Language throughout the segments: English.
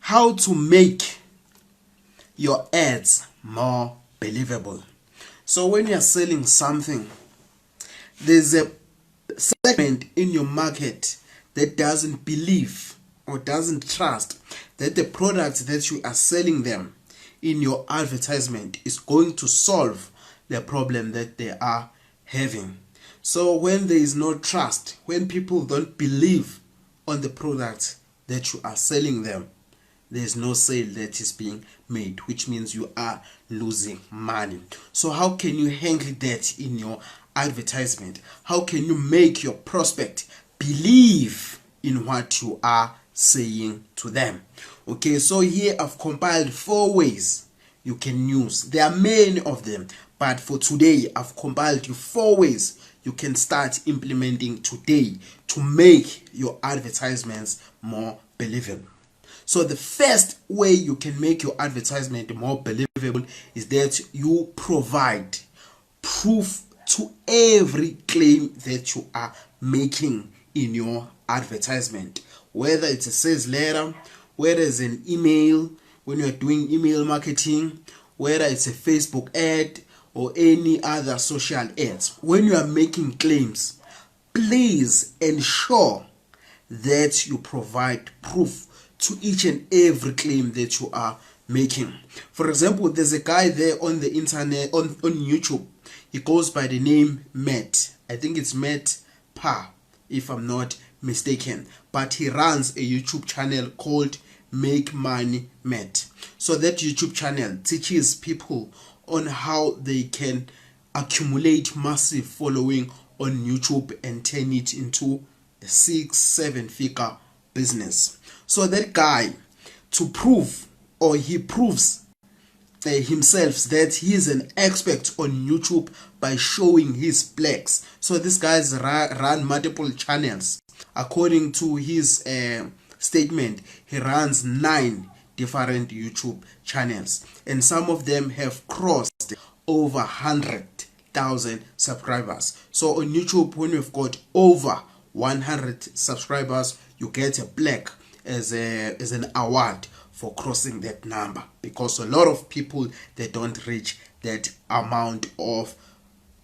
How to make your ads more believable. So when you are selling something, there's a segment in your market that doesn't believe or doesn't trust that the product that you are selling them in your advertisement is going to solve the problem that they are having. So when there is no trust, when people don't believe on the product that you are selling them, there's no sale that is being made, which means you are losing money. So how can you handle that in your advertisement? How can you make your prospect believe in what you are saying to them? Okay, so here I've compiled 4 ways you can use. There are many of them, but for today I've compiled you 4 ways you can start implementing today to make your advertisements more believable. So the first way you can make your advertisement more believable is that you provide proof to every claim that you are making in your advertisement. Whether it's a sales letter, whether it's an email, when you're doing email marketing, whether it's a Facebook ad or any other social ads. When you are making claims, please ensure that you provide proof to each and every claim that you are making. For example, there's a guy there on the internet, on YouTube. He goes by the name Matt. I think it's Matt Pa, if I'm not mistaken. But he runs a YouTube channel called Make Money Matt. So that YouTube channel teaches people on how they can accumulate massive following on YouTube and turn it into a 6-7 figure business. So that guy, to prove, or he proves himself that he is an expert on YouTube by showing his plex. So this guy's run multiple channels. According to his statement, he runs 9 different YouTube channels, and some of them have crossed over 100,000 subscribers. So on YouTube, when you've got over 100 subscribers, you get a plaque as an award for crossing that number, because a lot of people, they don't reach that amount of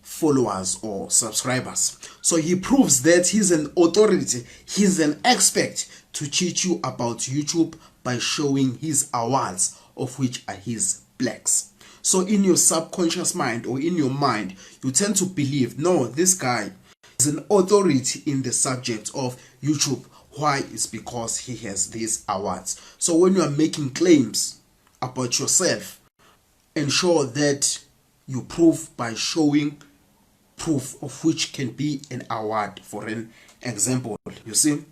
followers or subscribers. So he proves that he's an authority, he's an expert to teach you about YouTube by showing his awards, of which are his plaques. So in your subconscious mind, or in your mind, you tend to believe, no, this guy is an authority in the subject of YouTube. Why? It's because he has these awards. So when you are making claims about yourself, ensure that you prove by showing proof of which can be an award. For an example, you see,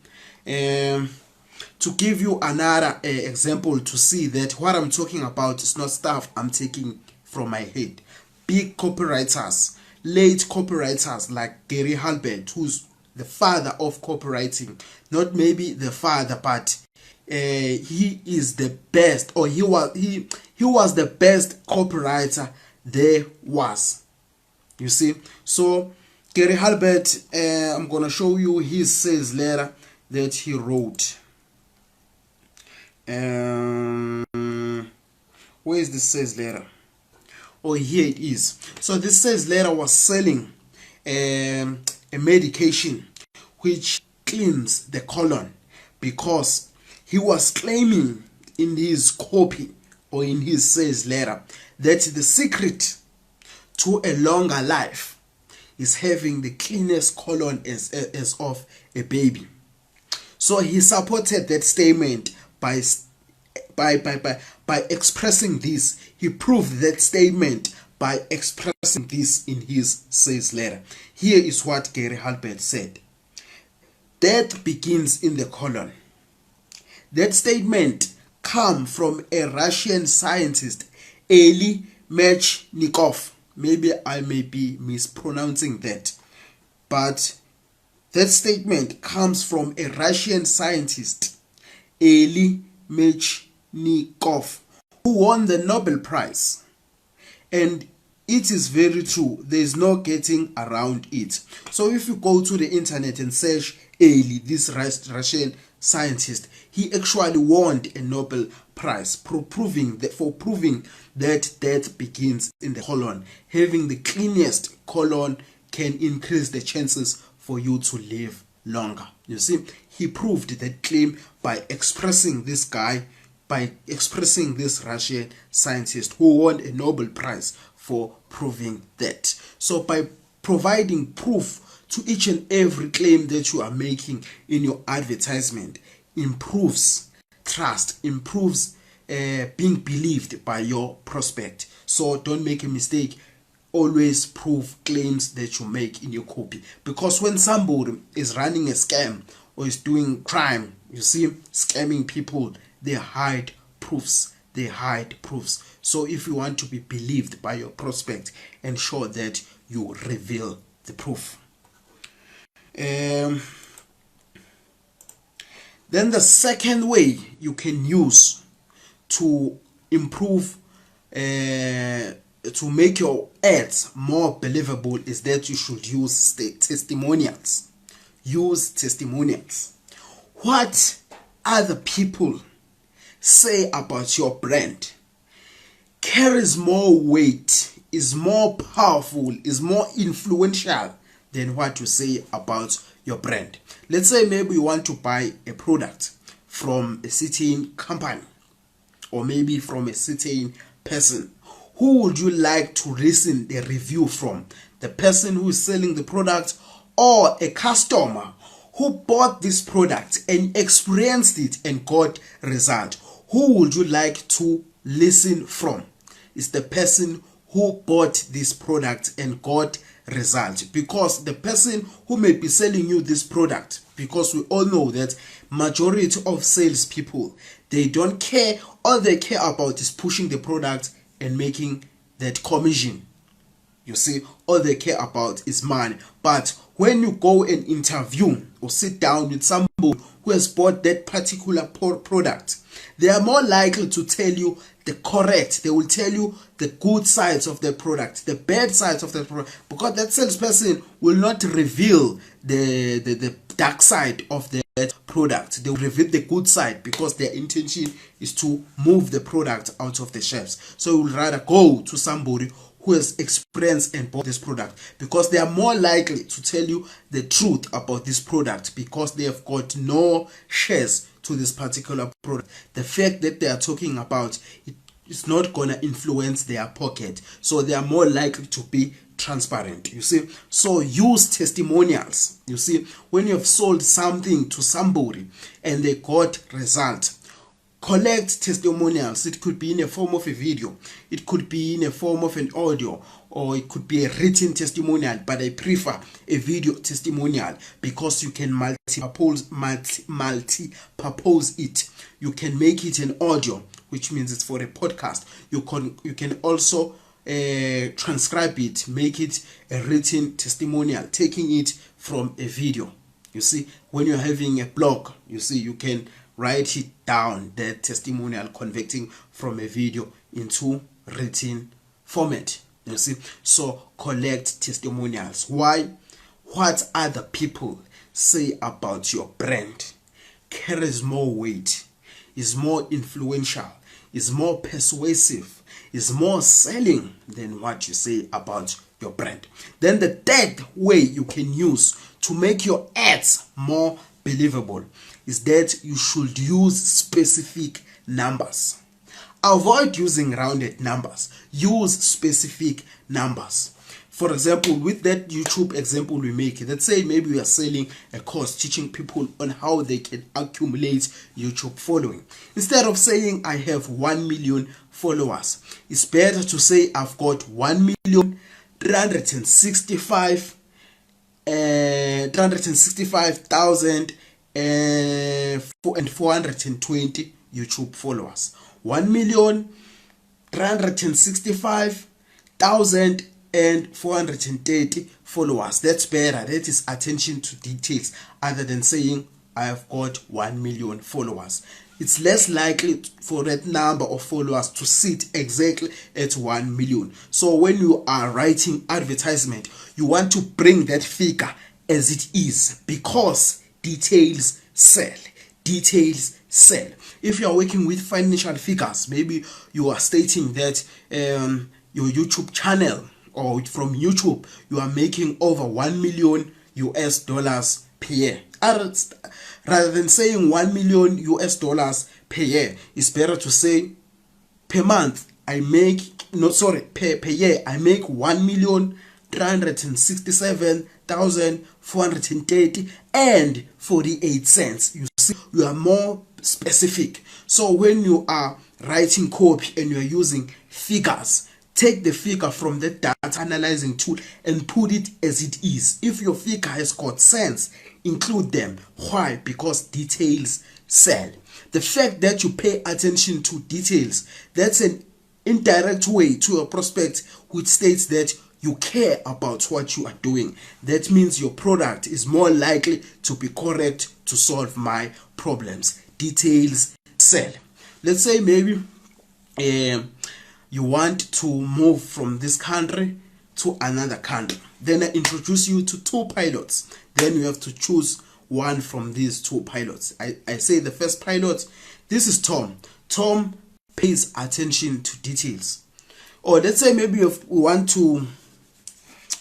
to give you another example to see that what I'm talking about is not stuff I'm taking from my head. Big copywriters, late copywriters like Gary Halbert, who's the father of copywriting, not maybe the father, but he is the best, or he was the best copywriter there was. You see, so Gary Halbert, I'm gonna show you his sales letter that he wrote. Where is the sales letter? Oh, here it is. So this sales letter was selling a medication which cleans the colon, because he was claiming in his copy or in his sales letter that the secret to a longer life is having the cleanest colon as of a baby. So he supported that statement by expressing this. He proved that statement by expressing this in his sales letter. Here is what Gary Halbert said: death begins in the colon. That statement comes from a Russian scientist, Eli Mechnikov. Maybe I may be mispronouncing that, but that statement comes from a Russian scientist, Eli Mechnikov, who won the Nobel Prize. And it is very true. There is no getting around it. So if you go to the internet and search Eli, this Russian scientist. He actually won a Nobel Prize for proving that death begins in the colon. Having the cleanest colon can increase the chances for you to live longer. You see, he proved that claim by expressing this Russian scientist who won a Nobel Prize for proving that. So by providing proof to each and every claim that you are making in your advertisement, improves trust, improves being believed by your prospect. So don't make a mistake. Always prove claims that you make in your copy, because when somebody is running a scam or is doing crime, you see, scamming people, they hide proofs. So if you want to be believed by your prospect, ensure that you reveal the proof. Then the second way you can use to improve to make your ads more believable is that you should use testimonials. Use testimonials. What other people say about your brand carries more weight, is more powerful, is more influential than what you say about your brand. Let's say maybe you want to buy a product from a certain company, or maybe from a certain person. Who would you like to listen the review from? The person who is selling the product, or a customer who bought this product and experienced it and got result? Who would you like to listen from? It's the person who bought this product and got result, because the person who may be selling you this product, because we all know that majority of salespeople, they don't care. All they care about is pushing the product and making that commission. You see, all they care about is money. But when you go and interview or sit down with somebody who has bought that particular product, they are more likely to tell you the correct. They will tell you the good sides of the product, the bad sides of the product, because that salesperson will not reveal the dark side of that product. They will reveal the good side, because their intention is to move the product out of the shelves. So you will rather go to somebody who has experienced and bought this product, because they are more likely to tell you the truth about this product, because they have got no shares to this particular product. The fact that they are talking about it is not going to influence their pocket, so they are more likely to be transparent. You see, so use testimonials. You see, when you have sold something to somebody and they got result, collect testimonials. It could be in a form of a video, it could be in a form of an audio, or it could be a written testimonial, but I prefer a video testimonial, because you can multi-purpose it. You can make it an audio, which means it's for a podcast. You can also transcribe it, make it a written testimonial, taking it from a video. You see, when you're having a blog, you see, you can write it down, that testimonial, converting from a video into written format. You see, so collect testimonials. Why? What other people say about your brand carries more weight, is more influential, is more persuasive, is more selling than what you say about your brand. Then the third way you can use to make your ads more believable is that you should use specific numbers. Avoid using rounded numbers. Use specific numbers. For example, with that YouTube example we make, let's say maybe we are selling a course teaching people on how they can accumulate YouTube following. Instead of saying I have 1 million followers, it's better to say I've got 365,420 YouTube followers. 1,365,430 followers. That's better. That is attention to details, other than saying I have got 1 million followers. It's less likely for that number of followers to sit exactly at 1 million. So when you are writing advertisement, you want to bring that figure as it is, because details sell. details sell. If you are working with financial figures, maybe you are stating that your YouTube channel, or from YouTube, you are making over $1 million per year. Rather than saying $1 million per year, it's better to say per month I make, no sorry, per year I make 1,367,430.48. You see, you are more specific. So when you are writing copy and you are using figures, take the figure from the data analyzing tool and put it as it is. If your figure has got sense, include them. Why? Because details sell. The fact that you pay attention to details, that's an indirect way to a prospect, which states that you care about what you are doing. That means your product is more likely to be correct to solve my problems. Details sell. Let's say maybe you want to move from this country to another country. Then I introduce you to two pilots. Then you have to choose one from these two pilots. I say the first pilot, this is Tom. Tom pays attention to details. Or let's say maybe we want to,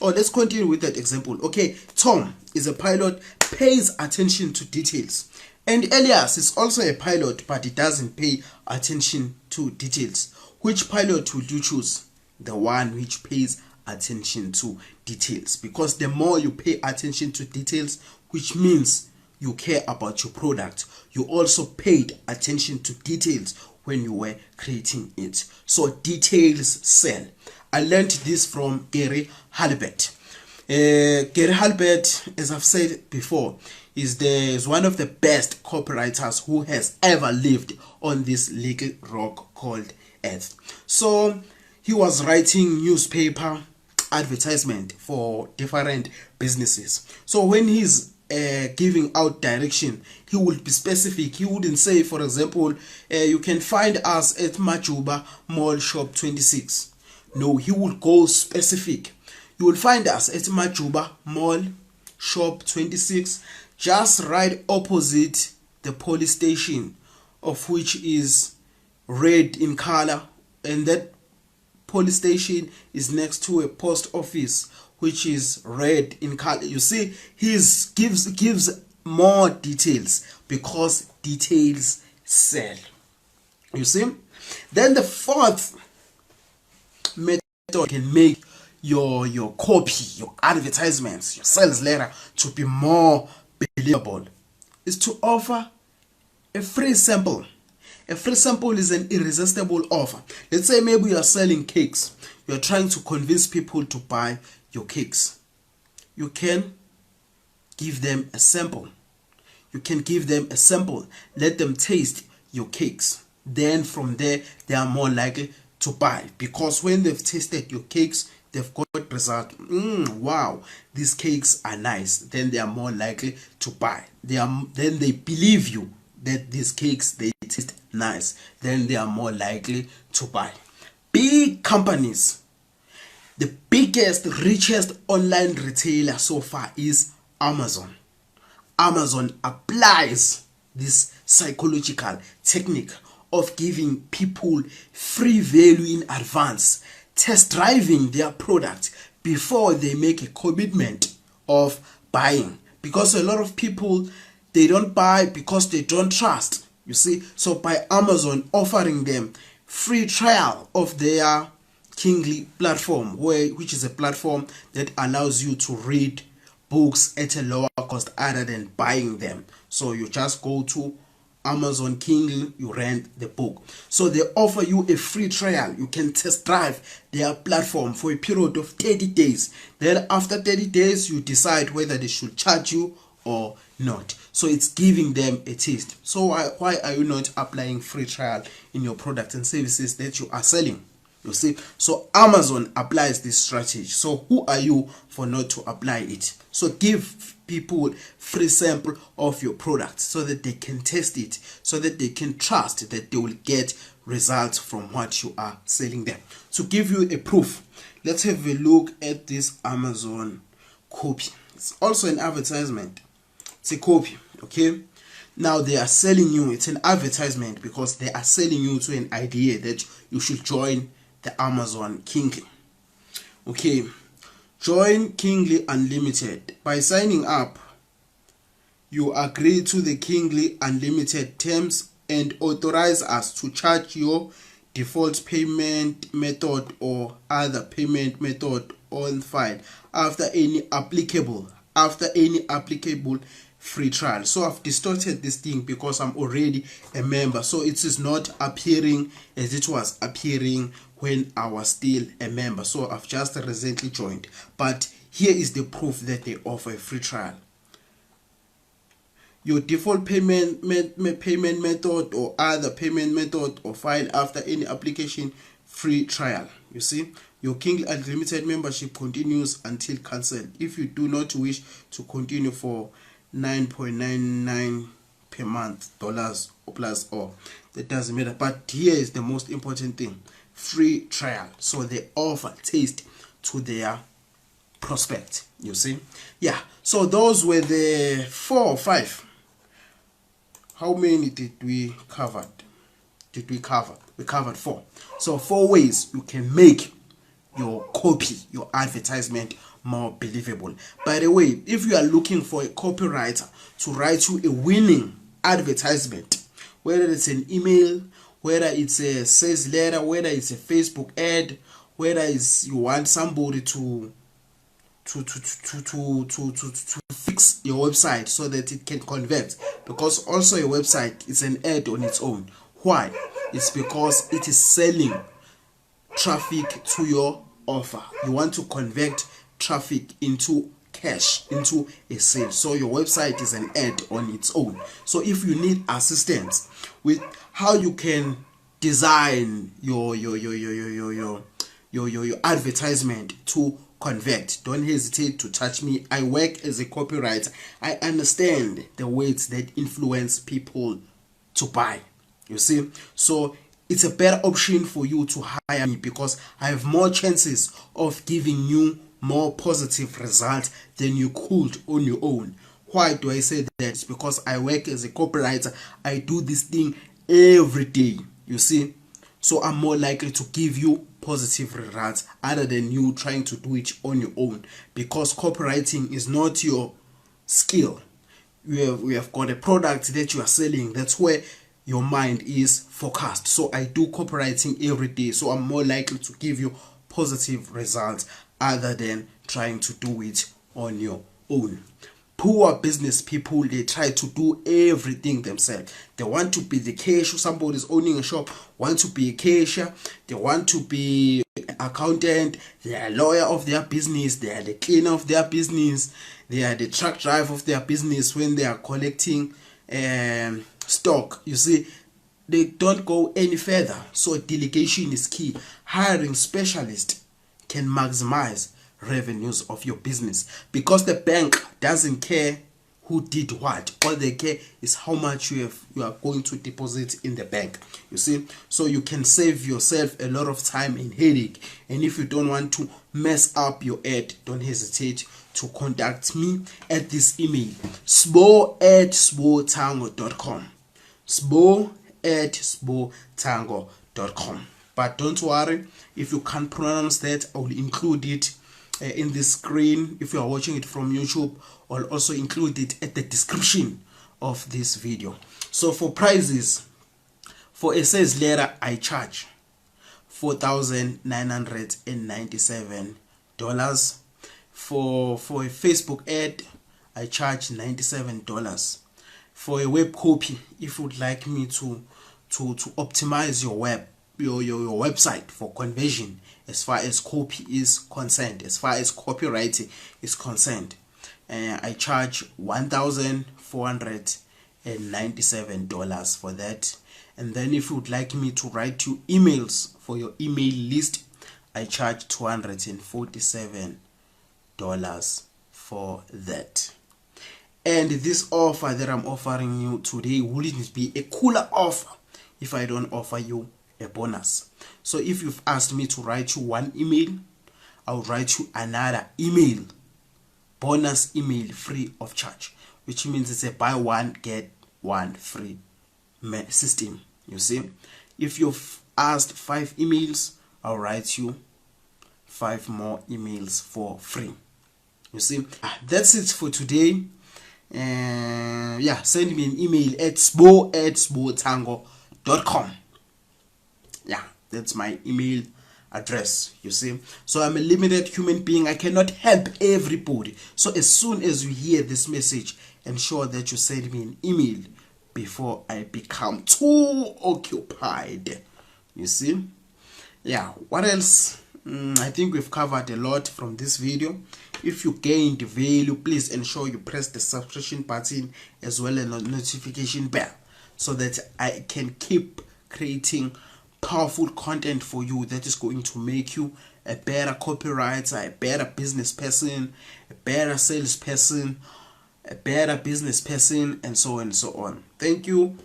or let's continue with that example. Okay, Tom is a pilot, pays attention to details. And Elias is also a pilot, but he doesn't pay attention to details. Which pilot would you choose? The one which pays attention to details. Because the more you pay attention to details, which means you care about your product, you also paid attention to details when you were creating it. So details sell. I learned this from Gary Halbert. Gary Halbert, as I've said before, is one of the best copywriters who has ever lived on this little rock called Earth. So he was writing newspaper advertisement for different businesses. So when he's giving out direction, he would be specific. He wouldn't say, for example, you can find us at Majuba Mall Shop 26. No, he would go specific. You will find us at Majuba Mall Shop 26, just right opposite the police station, of which is red in color, and that police station is next to a post office which is red in color. You see, he gives more details because details sell. You see, then the fourth method can make your copy, your advertisements, your sales letter to be more believable is to offer a free sample. A free sample is an irresistible offer. Let's say maybe you are selling cakes. You are trying to convince people to buy your cakes. You can give them a sample. You can give them a sample. Let them taste your cakes. Then from there, they are more likely to buy. Because when they've tasted your cakes, they've got result. Wow, these cakes are nice. Then they are more likely to buy. Then they believe you that these cakes, they taste nice. Then they are more likely to buy. Big companies, the biggest, richest online retailer so far is Amazon. Amazon applies this psychological technique of giving people free value in advance, test driving their product before they make a commitment of buying. Because a lot of people, they don't buy because they don't trust. You see, so by Amazon offering them free trial of their Kingly platform, which is a platform that allows you to read books at a lower cost other than buying them. So you just go to Amazon Kindle, you rent the book. So they offer you a free trial. You can test drive their platform for a period of 30 days. Then after 30 days, you decide whether they should charge you or not. So it's giving them a taste. So why are you not applying free trial in your products and services that you are selling? You see, so Amazon applies this strategy. So who are you for not to apply it? So give people free sample of your product so that they can test it, so that they can trust that they will get results from what you are selling them. To give you a proof, let's have a look at this Amazon copy. It's also an advertisement. It's a copy, okay? Now they are selling you, it's an advertisement because they are selling you to an idea that you should join the Amazon Kingly. Okay, join Kingly Unlimited. By signing up, you agree to the Kingly Unlimited terms and authorize us to charge your default payment method or other payment method on file after any applicable free trial. So I've distorted this thing because I'm already a member, so it is not appearing as it was appearing when I was still a member. So I've just recently joined, but here is the proof that they offer a free trial. Your default payment method or other payment method or file after any application free trial. You see, your Kingly Unlimited membership continues until cancelled. If you do not wish to continue for $9.99 per month, dollars or plus, or that doesn't matter. But here is the most important thing: free trial. So they offer taste to their prospect. You see, yeah. So those were the 4 or 5. How many did we cover? We covered 4. So 4 ways you can make your copy, your advertisement more believable. By the way, if you are looking for a copywriter to write you a winning advertisement, whether it's an email, whether it's a sales letter, whether it's a Facebook ad, whether it's you want somebody to fix your website so that it can convert, because also your website is an ad on its own. Why? It's because it is selling traffic to your offer. You want to convert traffic into cash, into a sale. So your website is an ad on its own. So if you need assistance with how you can design your advertisement to convert, don't hesitate to touch me. I work as a copywriter. I understand the words that influence people to buy. You see, so it's a better option for you to hire me because I have more chances of giving you more positive results than you could on your own. Why do I say that? It's because I work as a copywriter. I do this thing every day. You see, so I'm more likely to give you positive results other than you trying to do it on your own, because copywriting is not your skill. We have got a product that you are selling. That's where your mind is focused. So I do copywriting every day, so I'm more likely to give you positive results other than trying to do it on your own. Poor business people, they try to do everything themselves. They want to be the cashier. Somebody's owning a shop, want to be a cashier. They want to be an accountant. They are a lawyer of their business. They are the cleaner of their business. They are the truck driver of their business when they are collecting stock. You see, they don't go any further. So delegation is key. Hiring specialists can maximize revenues of your business, because the bank doesn't care who did what. All they care is how much you are going to deposit in the bank. You see, so you can save yourself a lot of time and headache. And if you don't want to mess up your ad, don't hesitate to contact me at this email: sbo@sbotango.com, sbo@sbotango.com. But don't worry, if you can't pronounce that, I will include it in the screen. If you are watching it from YouTube, I'll also include it at the description of this video. So for prices, for a sales letter, I charge $4,997. For a Facebook ad, I charge $97. For a web copy, if you would like me to optimize your website for conversion, as far as copy is concerned, as far as copywriting is concerned, I charge $1,497 for that. And then if you would like me to write you emails for your email list, I charge $247 for that. And this offer that I'm offering you today wouldn't be a cooler offer if I don't offer you a bonus. So if you've asked me to write you one email, I'll write you another bonus email free of charge, which means it's a buy one get one free system. You see, if you've asked 5 emails, I'll write you 5 more emails for free. You see, that's it for today. Yeah, send me an email at sbo@sbotango.com. Yeah, that's my email address. You see, so I'm a limited human being. I cannot help everybody. So as soon as you hear this message, ensure that you send me an email before I become too occupied. You see, yeah, what else? I think we've covered a lot from this video. If you gained value, please ensure you press the subscription button as well as the notification bell, so that I can keep creating powerful content for you that is going to make you a better copywriter, a better business person, a better salesperson, a better business person, and so on and so on. Thank you.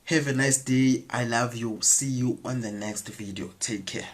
Have a nice day. I love you. See you on the next video. Take care.